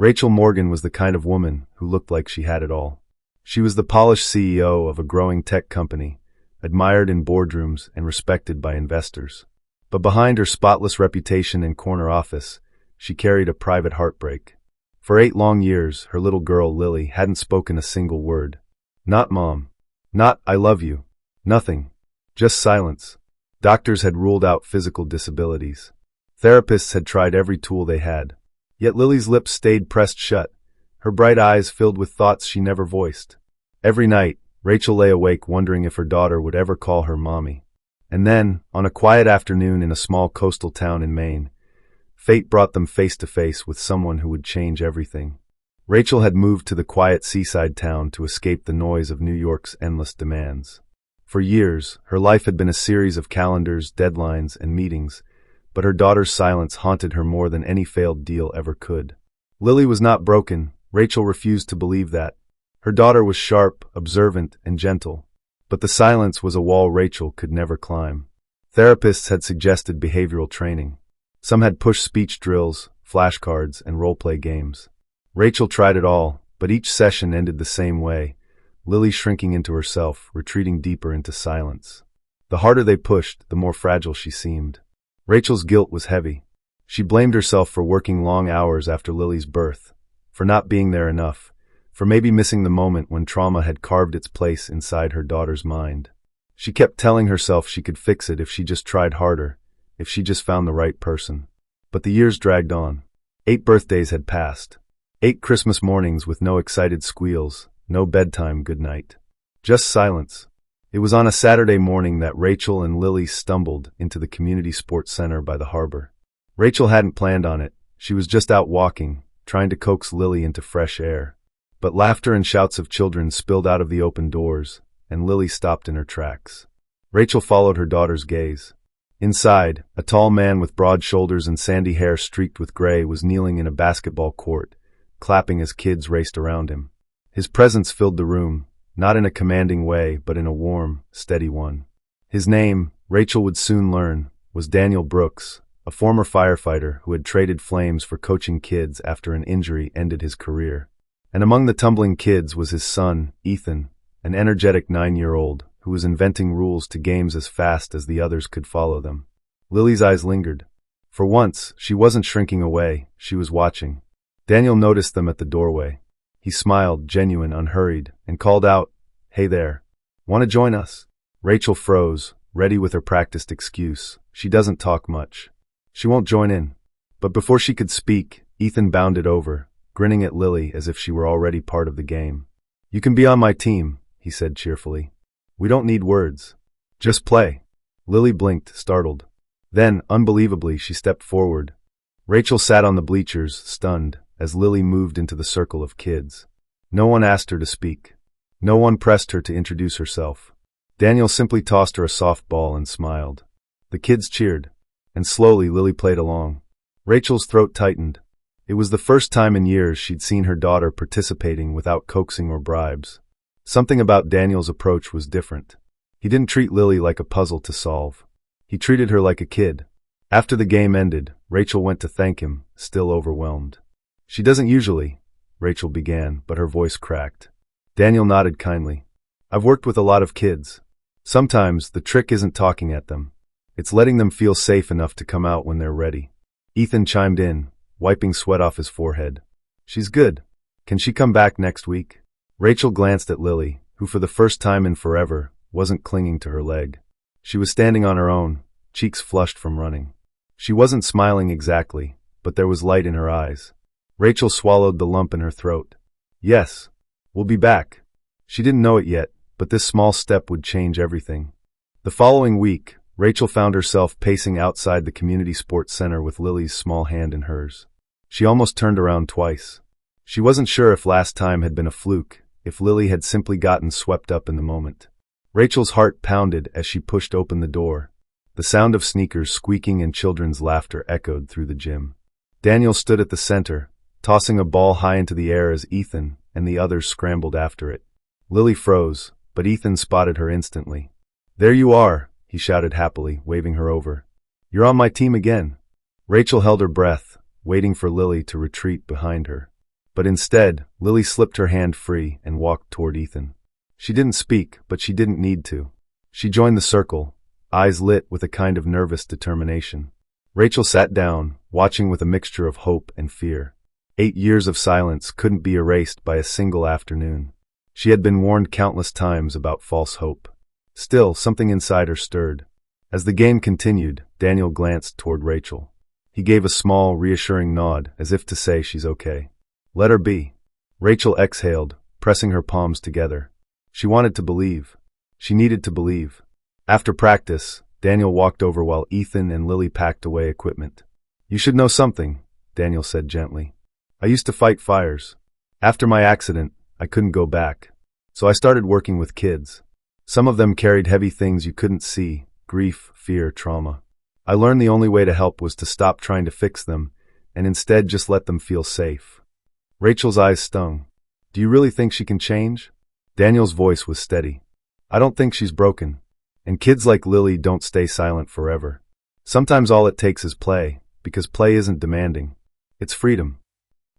Rachel Morgan was the kind of woman who looked like she had it all. She was the polished CEO of a growing tech company, admired in boardrooms and respected by investors. But behind her spotless reputation and corner office, she carried a private heartbreak. For 8 long years, her little girl, Lily, hadn't spoken a single word. Not mom. Not I love you. Nothing. Just silence. Doctors had ruled out physical disabilities. Therapists had tried every tool they had. Yet Lily's lips stayed pressed shut, her bright eyes filled with thoughts she never voiced. Every night, Rachel lay awake wondering if her daughter would ever call her mommy. And then, on a quiet afternoon in a small coastal town in Maine, fate brought them face to face with someone who would change everything. Rachel had moved to the quiet seaside town to escape the noise of New York's endless demands. For years, her life had been a series of calendars, deadlines, and meetings, but her daughter's silence haunted her more than any failed deal ever could. Lily was not broken. Rachel refused to believe that. Her daughter was sharp, observant, and gentle. But the silence was a wall Rachel could never climb. Therapists had suggested behavioral training. Some had pushed speech drills, flashcards, and role-play games. Rachel tried it all, but each session ended the same way, Lily shrinking into herself, retreating deeper into silence. The harder they pushed, the more fragile she seemed. Rachel's guilt was heavy. She blamed herself for working long hours after Lily's birth, for not being there enough, for maybe missing the moment when trauma had carved its place inside her daughter's mind. She kept telling herself she could fix it if she just tried harder, if she just found the right person. But the years dragged on. 8 birthdays had passed. 8 Christmas mornings with no excited squeals, no bedtime goodnight. Just silence. It was on a Saturday morning that Rachel and Lily stumbled into the community sports center by the harbor. Rachel hadn't planned on it. She was just out walking, trying to coax Lily into fresh air. But laughter and shouts of children spilled out of the open doors, and Lily stopped in her tracks. Rachel followed her daughter's gaze. Inside, a tall man with broad shoulders and sandy hair streaked with gray was kneeling in a basketball court, clapping as kids raced around him. His presence filled the room, not in a commanding way, but in a warm, steady one. His name, Rachel would soon learn, was Daniel Brooks, a former firefighter who had traded flames for coaching kids after an injury ended his career. And among the tumbling kids was his son, Ethan, an energetic 9-year-old, who was inventing rules to games as fast as the others could follow them. Lily's eyes lingered. For once, she wasn't shrinking away, she was watching. Daniel noticed them at the doorway. He smiled, genuine, unhurried, and called out, "Hey there. Want to join us?" Rachel froze, ready with her practiced excuse. She doesn't talk much. She won't join in. But before she could speak, Ethan bounded over, grinning at Lily as if she were already part of the game. "You can be on my team," he said cheerfully. "We don't need words. Just play." Lily blinked, startled. Then, unbelievably, she stepped forward. Rachel sat on the bleachers, stunned, as Lily moved into the circle of kids. No one asked her to speak. No one pressed her to introduce herself. Daniel simply tossed her a soft ball and smiled. The kids cheered, and slowly Lily played along. Rachel's throat tightened. It was the first time in years she'd seen her daughter participating without coaxing or bribes. Something about Daniel's approach was different. He didn't treat Lily like a puzzle to solve. He treated her like a kid. After the game ended, Rachel went to thank him, still overwhelmed. "She doesn't usually," Rachel began, but her voice cracked. Daniel nodded kindly. "I've worked with a lot of kids. Sometimes the trick isn't talking at them. It's letting them feel safe enough to come out when they're ready." Ethan chimed in, wiping sweat off his forehead. "She's good. Can she come back next week?" Rachel glanced at Lily, who for the first time in forever wasn't clinging to her leg. She was standing on her own, cheeks flushed from running. She wasn't smiling exactly, but there was light in her eyes. Rachel swallowed the lump in her throat. "Yes, we'll be back." She didn't know it yet, but this small step would change everything. The following week, Rachel found herself pacing outside the community sports center with Lily's small hand in hers. She almost turned around twice. She wasn't sure if last time had been a fluke, if Lily had simply gotten swept up in the moment. Rachel's heart pounded as she pushed open the door. The sound of sneakers squeaking and children's laughter echoed through the gym. Daniel stood at the center, tossing a ball high into the air as Ethan and the others scrambled after it. Lily froze, but Ethan spotted her instantly. "There you are," he shouted happily, waving her over. "You're on my team again." Rachel held her breath, waiting for Lily to retreat behind her. But instead, Lily slipped her hand free and walked toward Ethan. She didn't speak, but she didn't need to. She joined the circle, eyes lit with a kind of nervous determination. Rachel sat down, watching with a mixture of hope and fear. 8 years of silence couldn't be erased by a single afternoon. She had been warned countless times about false hope. Still, something inside her stirred. As the game continued, Daniel glanced toward Rachel. He gave a small, reassuring nod, as if to say she's okay. Let her be. Rachel exhaled, pressing her palms together. She wanted to believe. She needed to believe. After practice, Daniel walked over while Ethan and Lily packed away equipment. You should know something, Daniel said gently. I used to fight fires. After my accident, I couldn't go back. So I started working with kids. Some of them carried heavy things you couldn't see, grief, fear, trauma. I learned the only way to help was to stop trying to fix them, and instead just let them feel safe. Rachel's eyes stung. Do you really think she can change? Daniel's voice was steady. I don't think she's broken. And kids like Lily don't stay silent forever. Sometimes all it takes is play, because play isn't demanding. It's freedom.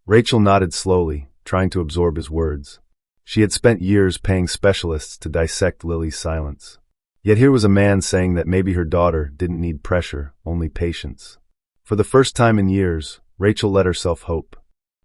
Rachel nodded slowly, trying to absorb his words. She had spent years paying specialists to dissect Lily's silence. Yet here was a man saying that maybe her daughter didn't need pressure, only patience. For the first time in years, Rachel let herself hope.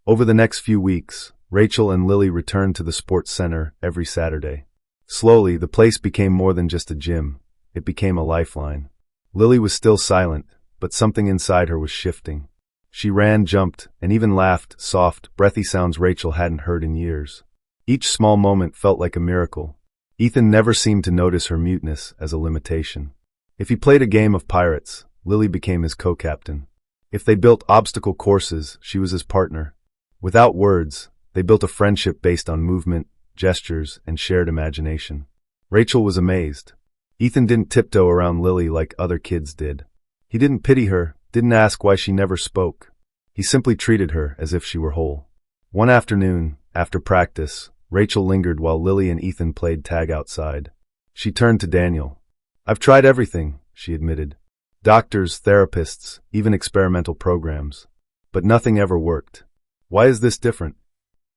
Over the next few weeks, Rachel and Lily returned to the sports center every Saturday. Slowly, the place became more than just a gym. It became a lifeline. Lily was still silent, but something inside her was shifting. She ran, jumped, and even laughed, soft, breathy sounds Rachel hadn't heard in years. Each small moment felt like a miracle. Ethan never seemed to notice her muteness as a limitation. If he played a game of pirates, Lily became his co-captain. If they built obstacle courses, she was his partner. Without words, they built a friendship based on movement, gestures, and shared imagination. Rachel was amazed. Ethan didn't tiptoe around Lily like other kids did. He didn't pity her, didn't ask why she never spoke. He simply treated her as if she were whole. One afternoon, after practice, Rachel lingered while Lily and Ethan played tag outside. She turned to Daniel. I've tried everything, she admitted. Doctors, therapists, even experimental programs. But nothing ever worked. Why is this different?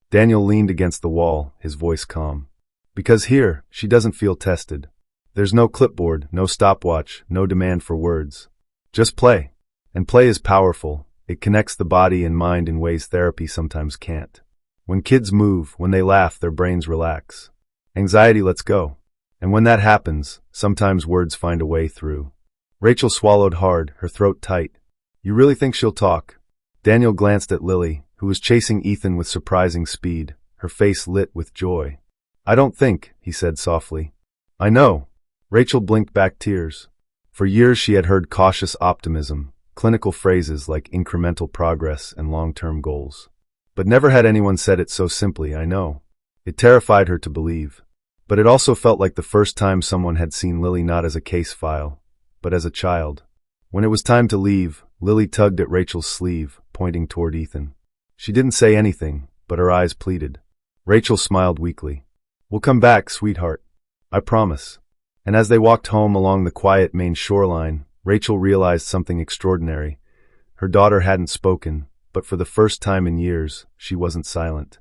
Daniel leaned against the wall, his voice calm. Because here, she doesn't feel tested. There's no clipboard, no stopwatch, no demand for words. Just play. And play is powerful. It connects the body and mind in ways therapy sometimes can't. When kids move, when they laugh, their brains relax. Anxiety lets go. And when that happens, sometimes words find a way through. Rachel swallowed hard, her throat tight. You really think she'll talk? Daniel glanced at Lily, who was chasing Ethan with surprising speed, her face lit with joy. I don't think, he said softly. I know. Rachel blinked back tears. For years she had heard cautious optimism, clinical phrases like incremental progress and long-term goals. But never had anyone said it so simply, I know. It terrified her to believe. But it also felt like the first time someone had seen Lily not as a case file, but as a child. When it was time to leave, Lily tugged at Rachel's sleeve, pointing toward Ethan. She didn't say anything, but her eyes pleaded. Rachel smiled weakly. We'll come back, sweetheart. I promise. And as they walked home along the quiet Maine shoreline, Rachel realized something extraordinary. Her daughter hadn't spoken, but for the first time in years, she wasn't silent.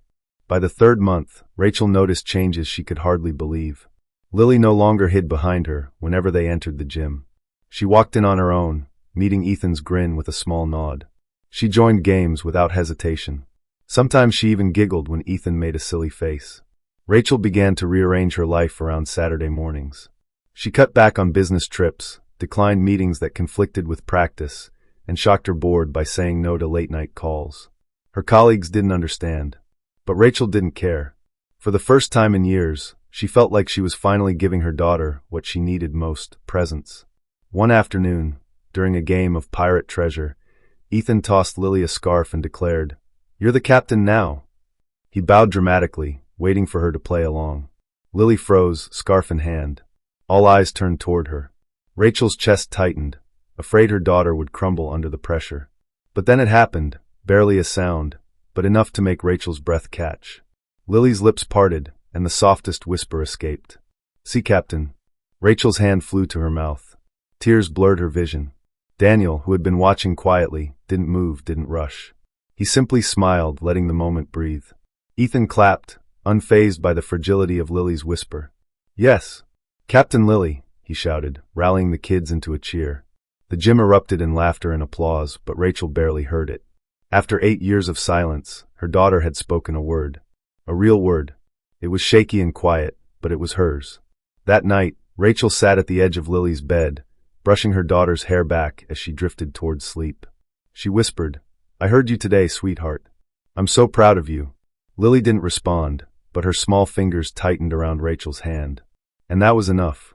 By the 3rd month, Rachel noticed changes she could hardly believe. Lily no longer hid behind her whenever they entered the gym. She walked in on her own, meeting Ethan's grin with a small nod. She joined games without hesitation. Sometimes she even giggled when Ethan made a silly face. Rachel began to rearrange her life around Saturday mornings. She cut back on business trips, declined meetings that conflicted with practice, and shocked her board by saying no to late-night calls. Her colleagues didn't understand, but Rachel didn't care. For the first time in years, she felt like she was finally giving her daughter what she needed most, presence. One afternoon, during a game of pirate treasure, Ethan tossed Lily a scarf and declared, You're the captain now. He bowed dramatically, waiting for her to play along. Lily froze, scarf in hand. All eyes turned toward her. Rachel's chest tightened, afraid her daughter would crumble under the pressure. But then it happened, barely a sound, but enough to make Rachel's breath catch. Lily's lips parted, and the softest whisper escaped. See, Captain. Rachel's hand flew to her mouth. Tears blurred her vision. Daniel, who had been watching quietly, didn't move, didn't rush. He simply smiled, letting the moment breathe. Ethan clapped, unfazed by the fragility of Lily's whisper. Yes, Captain Lily, he shouted, rallying the kids into a cheer. The gym erupted in laughter and applause, but Rachel barely heard it. After 8 years of silence, her daughter had spoken a word. A real word. It was shaky and quiet, but it was hers. That night, Rachel sat at the edge of Lily's bed, brushing her daughter's hair back as she drifted towards sleep. She whispered, "I heard you today, sweetheart. I'm so proud of you." Lily didn't respond, but her small fingers tightened around Rachel's hand. And that was enough.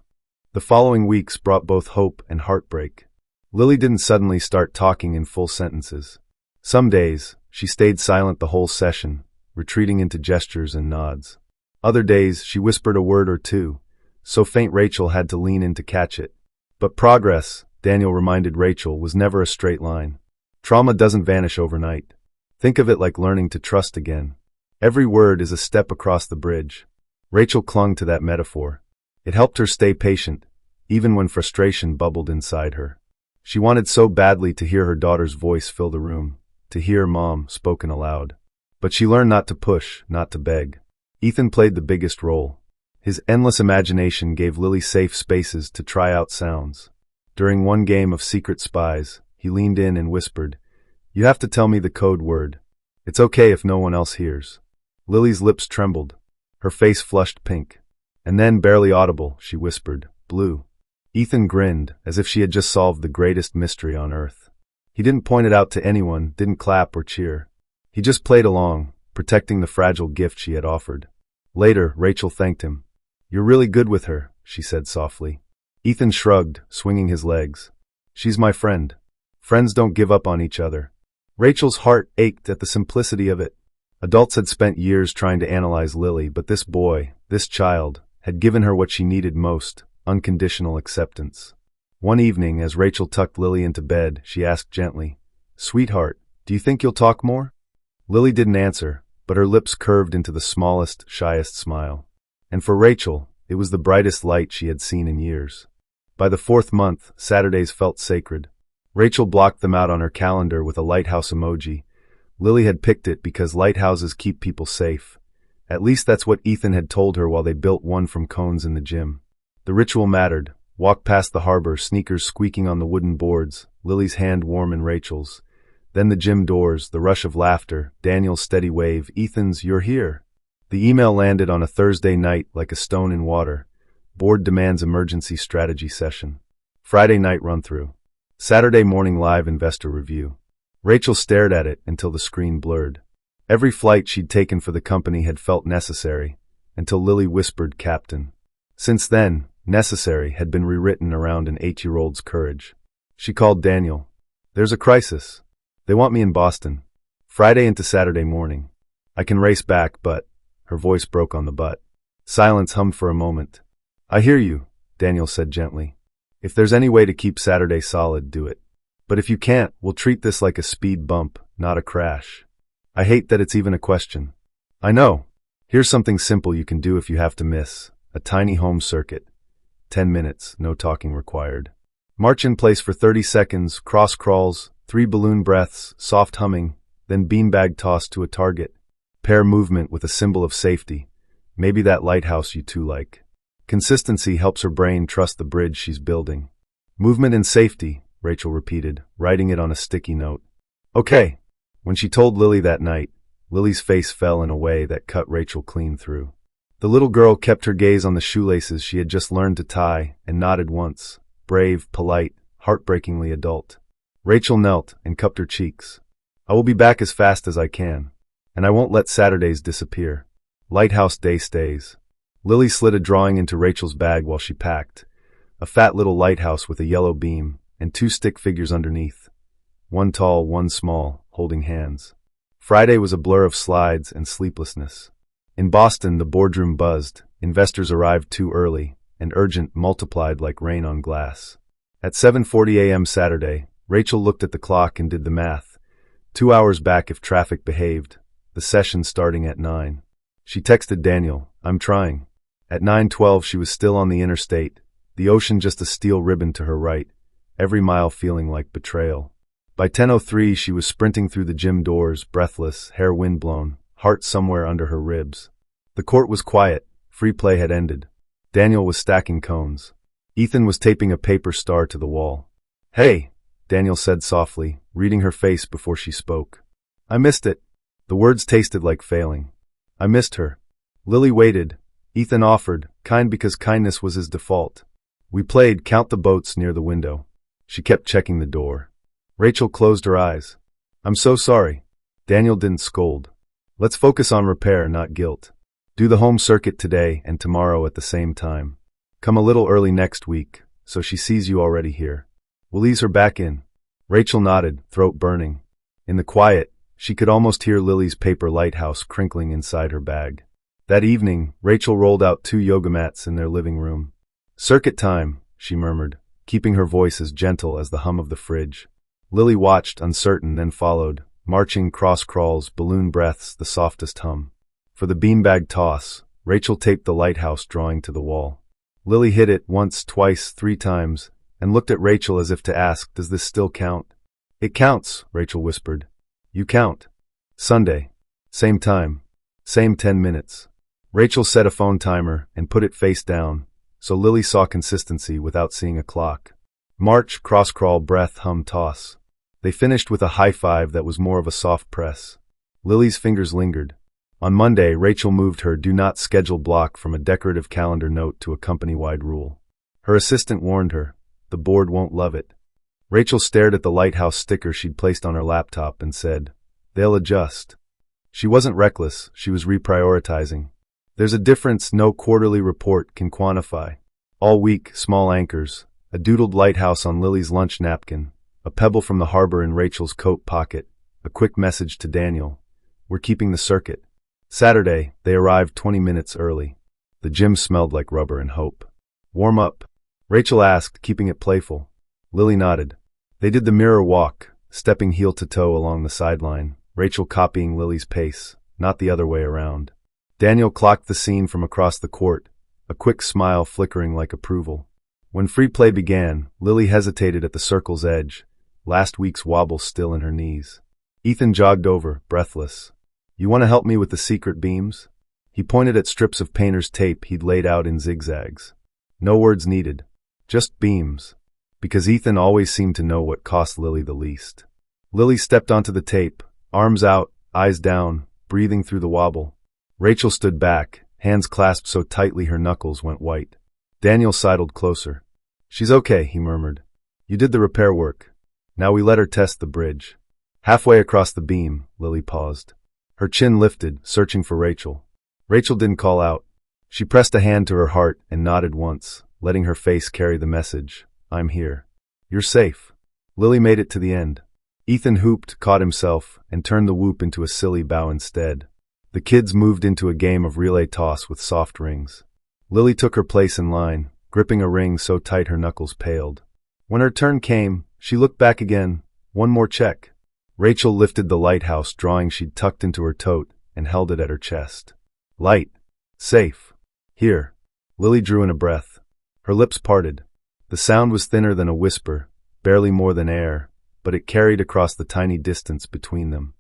The following weeks brought both hope and heartbreak. Lily didn't suddenly start talking in full sentences. Some days, she stayed silent the whole session, retreating into gestures and nods. Other days, she whispered a word or two, so faint Rachel had to lean in to catch it. But progress, Daniel reminded Rachel, was never a straight line. Trauma doesn't vanish overnight. Think of it like learning to trust again. Every word is a step across the bridge. Rachel clung to that metaphor. It helped her stay patient, even when frustration bubbled inside her. She wanted so badly to hear her daughter's voice fill the room, to hear Mom spoken aloud. But she learned not to push, not to beg. Ethan played the biggest role. His endless imagination gave Lily safe spaces to try out sounds. During one game of Secret Spies, he leaned in and whispered, "You have to tell me the code word. It's okay if no one else hears." Lily's lips trembled. Her face flushed pink. And then, barely audible, she whispered, "Blue." Ethan grinned, as if she had just solved the greatest mystery on earth. He didn't point it out to anyone, didn't clap or cheer. He just played along, protecting the fragile gift she had offered. Later, Rachel thanked him. "You're really good with her," she said softly. Ethan shrugged, swinging his legs. "She's my friend. Friends don't give up on each other." Rachel's heart ached at the simplicity of it. Adults had spent years trying to analyze Lily, but this boy, this child, had given her what she needed most: unconditional acceptance. One evening, as Rachel tucked Lily into bed, she asked gently, "Sweetheart, do you think you'll talk more?" Lily didn't answer, but her lips curved into the smallest, shyest smile. And for Rachel, it was the brightest light she had seen in years. By the 4th month, Saturdays felt sacred. Rachel blocked them out on her calendar with a lighthouse emoji. Lily had picked it because lighthouses keep people safe. At least that's what Ethan had told her while they built one from cones in the gym. The ritual mattered. Walk past the harbor, sneakers squeaking on the wooden boards, Lily's hand warm in Rachel's. Then the gym doors, the rush of laughter, Daniel's steady wave, Ethan's "You're here." The email landed on a Thursday night like a stone in water. Board demands emergency strategy session. Friday night run-through. Saturday morning live investor review. Rachel stared at it until the screen blurred. Every flight she'd taken for the company had felt necessary, until Lily whispered "Captain." Since then, necessary had been rewritten around an 8-year-old's courage. She called Daniel. "There's a crisis. They want me in Boston. Friday into Saturday morning. I can race back, but—" Her voice broke on the "but." Silence hummed for a moment. "I hear you," Daniel said gently. "If there's any way to keep Saturday solid, do it. But if you can't, we'll treat this like a speed bump, not a crash. I hate that it's even a question." "I know. Here's something simple you can do if you have to miss. A tiny home circuit. 10 minutes, no talking required. March in place for 30 seconds, cross crawls, 3 balloon breaths, soft humming, then beanbag toss to a target. Pair movement with a symbol of safety. Maybe that lighthouse you two like." Consistency helps her brain trust the bridge she's building. "Movement and safety," Rachel repeated, writing it on a sticky note. "Okay." When she told Lily that night, Lily's face fell in a way that cut Rachel clean through. The little girl kept her gaze on the shoelaces she had just learned to tie and nodded once, brave, polite, heartbreakingly adult. Rachel knelt and cupped her cheeks. "I will be back as fast as I can. And I won't let Saturdays disappear. Lighthouse Day stays." Lily slid a drawing into Rachel's bag while she packed. A fat little lighthouse with a yellow beam and 2 stick figures underneath. One tall, one small, holding hands. Friday was a blur of slides and sleeplessness. In Boston, the boardroom buzzed. Investors arrived too early, and urgent multiplied like rain on glass. At 7:40 a.m. Saturday, Rachel looked at the clock and did the math. 2 hours back if traffic behaved. The session starting at 9. She texted Daniel, "I'm trying." At 9:12 she was still on the interstate, the ocean just a steel ribbon to her right, every mile feeling like betrayal. By 10:03, she was sprinting through the gym doors, breathless, hair windblown, heart somewhere under her ribs. The court was quiet. Free play had ended. Daniel was stacking cones. Ethan was taping a paper star to the wall. "Hey," Daniel said softly, reading her face before she spoke. "I missed it." The words tasted like failing. "I missed her." Lily waited. Ethan offered, kind because kindness was his default. "We played count the boats near the window." She kept checking the door. Rachel closed her eyes. "I'm so sorry." Daniel didn't scold. "Let's focus on repair, not guilt. Do the home circuit today and tomorrow at the same time. Come a little early next week, so she sees you already here. We'll ease her back in." Rachel nodded, throat burning. In the quiet, she could almost hear Lily's paper lighthouse crinkling inside her bag. That evening, Rachel rolled out 2 yoga mats in their living room. "Circuit time," she murmured, keeping her voice as gentle as the hum of the fridge. Lily watched, uncertain, then followed, marching cross-crawls, balloon breaths, the softest hum. For the beanbag toss, Rachel taped the lighthouse drawing to the wall. Lily hit it once, twice, 3 times, and looked at Rachel as if to ask, "Does this still count?" "It counts," Rachel whispered. "You count." Sunday. Same time. Same 10 minutes. Rachel set a phone timer and put it face down, so Lily saw consistency without seeing a clock. March, cross-crawl, breath, hum, toss. They finished with a high five that was more of a soft press. Lily's fingers lingered. On Monday, Rachel moved her do not schedule block from a decorative calendar note to a company-wide rule. Her assistant warned her, "The board won't love it." Rachel stared at the lighthouse sticker she'd placed on her laptop and said, "They'll adjust." She wasn't reckless, she was reprioritizing. There's a difference no quarterly report can quantify. All week, small anchors, a doodled lighthouse on Lily's lunch napkin, a pebble from the harbor in Rachel's coat pocket, a quick message to Daniel, "We're keeping the circuit." Saturday, they arrived 20 minutes early. The gym smelled like rubber and hope. "Warm up?" Rachel asked, keeping it playful. Lily nodded. They did the mirror walk, stepping heel to toe along the sideline, Rachel copying Lily's pace, not the other way around. Daniel clocked the scene from across the court, a quick smile flickering like approval. When free play began, Lily hesitated at the circle's edge, last week's wobble still in her knees. Ethan jogged over, breathless. "You want to help me with the secret beams?" He pointed at strips of painter's tape he'd laid out in zigzags. No words needed, just beams, because Ethan always seemed to know what cost Lily the least. Lily stepped onto the tape, arms out, eyes down, breathing through the wobble. Rachel stood back, hands clasped so tightly her knuckles went white. Daniel sidled closer. "She's okay," he murmured. "You did the repair work. Now we let her test the bridge." Halfway across the beam, Lily paused. Her chin lifted, searching for Rachel. Rachel didn't call out. She pressed a hand to her heart and nodded once, letting her face carry the message, "I'm here. You're safe." Lily made it to the end. Ethan hooped, caught himself, and turned the whoop into a silly bow instead. The kids moved into a game of relay toss with soft rings. Lily took her place in line, gripping a ring so tight her knuckles paled. When her turn came, she looked back again. One more check. Rachel lifted the lighthouse drawing she'd tucked into her tote and held it at her chest. "Light. Safe. Here." Lily drew in a breath. Her lips parted. The sound was thinner than a whisper, barely more than air, but it carried across the tiny distance between them.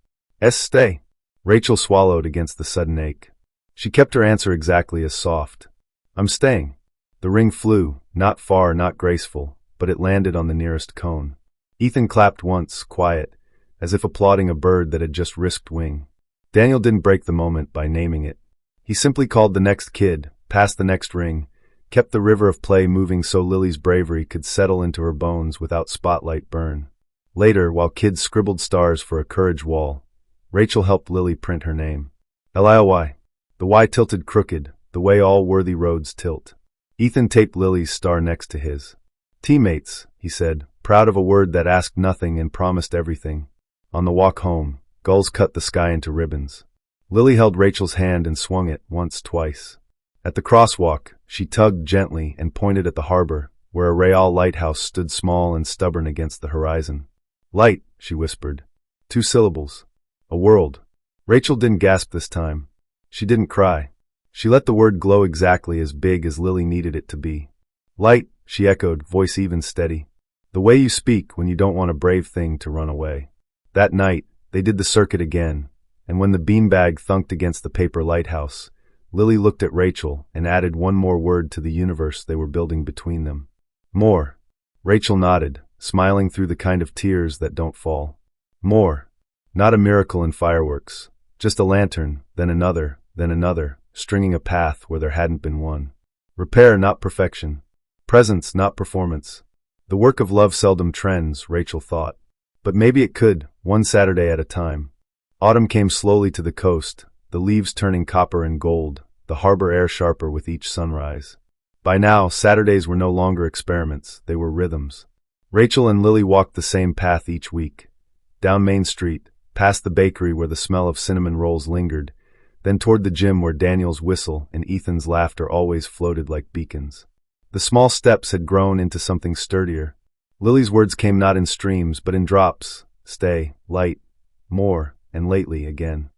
Stay." Rachel swallowed against the sudden ache. She kept her answer exactly as soft. "I'm staying." The ring flew, not far, not graceful, but it landed on the nearest cone. Ethan clapped once, quiet, as if applauding a bird that had just risked wing. Daniel didn't break the moment by naming it. He simply called the next kid, passed the next ring, kept the river of play moving so Lily's bravery could settle into her bones without spotlight burn. Later, while kids scribbled stars for a courage wall, Rachel helped Lily print her name. Lily. The Y tilted crooked, the way all worthy roads tilt. Ethan taped Lily's star next to his. "Teammates," he said, proud of a word that asked nothing and promised everything. On the walk home, gulls cut the sky into ribbons. Lily held Rachel's hand and swung it once, twice. At the crosswalk, she tugged gently and pointed at the harbor, where a Real lighthouse stood small and stubborn against the horizon. "Light," she whispered. 2 syllables. A world. Rachel didn't gasp this time. She didn't cry. She let the word glow exactly as big as Lily needed it to be. "Light," she echoed, voice even, steady. The way you speak when you don't want a brave thing to run away. That night, they did the circuit again, and when the beanbag thunked against the paper lighthouse, Lily looked at Rachel and added one more word to the universe they were building between them. More. Rachel nodded, smiling through the kind of tears that don't fall. More. Not a miracle in fireworks, just a lantern, then another, stringing a path where there hadn't been one. Repair, not perfection. Presence, not performance. The work of love seldom trends, Rachel thought. But maybe it could, one Saturday at a time. Autumn came slowly to the coast, the leaves turning copper and gold, the harbor air sharper with each sunrise. By now, Saturdays were no longer experiments, they were rhythms. Rachel and Lily walked the same path each week. Down Main Street, past the bakery where the smell of cinnamon rolls lingered, then toward the gym where Daniel's whistle and Ethan's laughter always floated like beacons. The small steps had grown into something sturdier. Lily's words came not in streams but in drops: stay, light, more, and lately again.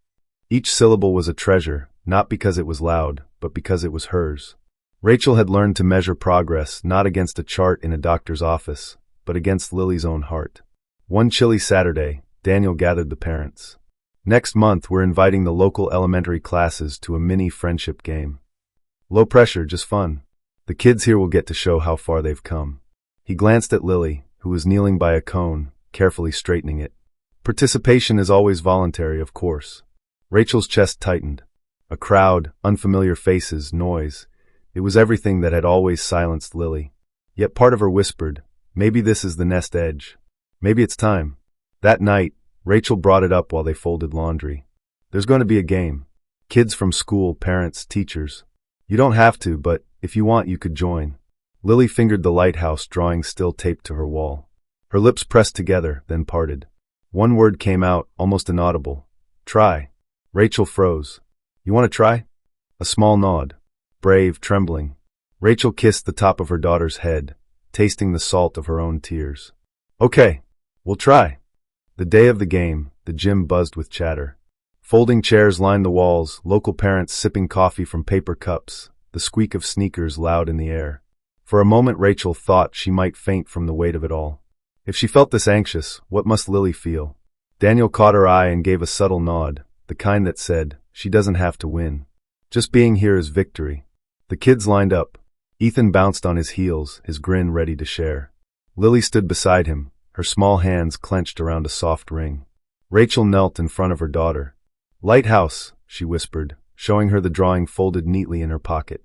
Each syllable was a treasure, not because it was loud, but because it was hers. Rachel had learned to measure progress not against a chart in a doctor's office, but against Lily's own heart. One chilly Saturday, Daniel gathered the parents. Next month, we're inviting the local elementary classes to a mini friendship game. Low pressure, just fun. The kids here will get to show how far they've come. He glanced at Lily, who was kneeling by a cone, carefully straightening it. Participation is always voluntary, of course. Rachel's chest tightened. A crowd, unfamiliar faces, noise. It was everything that had always silenced Lily. Yet part of her whispered, maybe this is the nest edge. Maybe it's time. That night, Rachel brought it up while they folded laundry. There's going to be a game. Kids from school, parents, teachers. You don't have to, but if you want, you could join. Lily fingered the lighthouse drawing still taped to her wall. Her lips pressed together, then parted. One word came out, almost inaudible. Try. Rachel froze. You want to try? A small nod. Brave, trembling. Rachel kissed the top of her daughter's head, tasting the salt of her own tears. Okay, we'll try. The day of the game, the gym buzzed with chatter. Folding chairs lined the walls, local parents sipping coffee from paper cups, the squeak of sneakers loud in the air. For a moment Rachel thought she might faint from the weight of it all. If she felt this anxious, what must Lily feel? Daniel caught her eye and gave a subtle nod, the kind that said, she doesn't have to win. Just being here is victory. The kids lined up. Ethan bounced on his heels, his grin ready to share. Lily stood beside him, her small hands clenched around a soft ring. Rachel knelt in front of her daughter. Lighthouse, she whispered, showing her the drawing folded neatly in her pocket.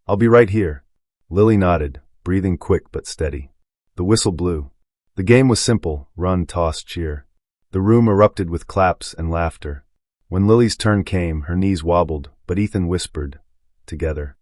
I'll be right here. Lily nodded, breathing quick but steady. The whistle blew. The game was simple, run, toss, cheer. The room erupted with claps and laughter. When Lily's turn came, her knees wobbled, but Ethan whispered, together.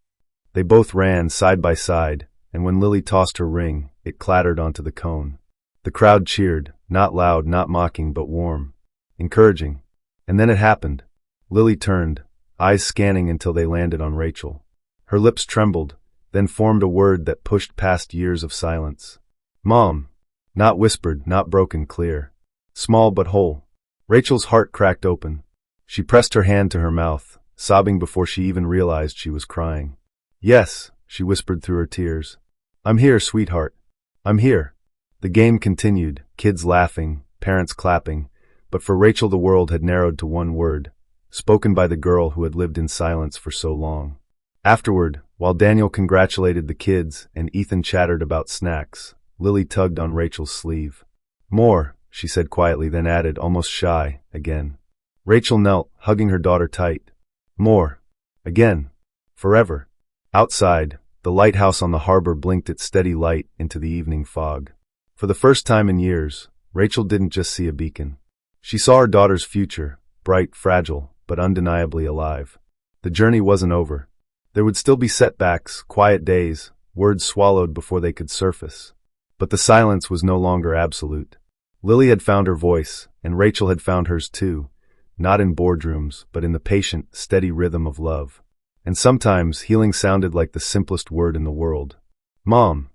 They both ran side by side, and when Lily tossed her ring, it clattered onto the cone. The crowd cheered, not loud, not mocking, but warm, encouraging. And then it happened. Lily turned, eyes scanning until they landed on Rachel. Her lips trembled, then formed a word that pushed past years of silence. Mom. Not whispered, not broken, clear. Small but whole. Rachel's heart cracked open. She pressed her hand to her mouth, sobbing before she even realized she was crying. Yes, she whispered through her tears. I'm here, sweetheart. I'm here. The game continued, kids laughing, parents clapping, but for Rachel the world had narrowed to one word, spoken by the girl who had lived in silence for so long. Afterward, while Daniel congratulated the kids and Ethan chattered about snacks, Lily tugged on Rachel's sleeve. More, she said quietly, then added, almost shy, again. Rachel knelt, hugging her daughter tight. More. Again. Forever. Outside, the lighthouse on the harbor blinked its steady light into the evening fog. For the first time in years, Rachel didn't just see a beacon. She saw her daughter's future, bright, fragile, but undeniably alive. The journey wasn't over. There would still be setbacks, quiet days, words swallowed before they could surface. But the silence was no longer absolute. Lily had found her voice, and Rachel had found hers too, not in boardrooms, but in the patient, steady rhythm of love. And sometimes healing sounded like the simplest word in the world. Mom.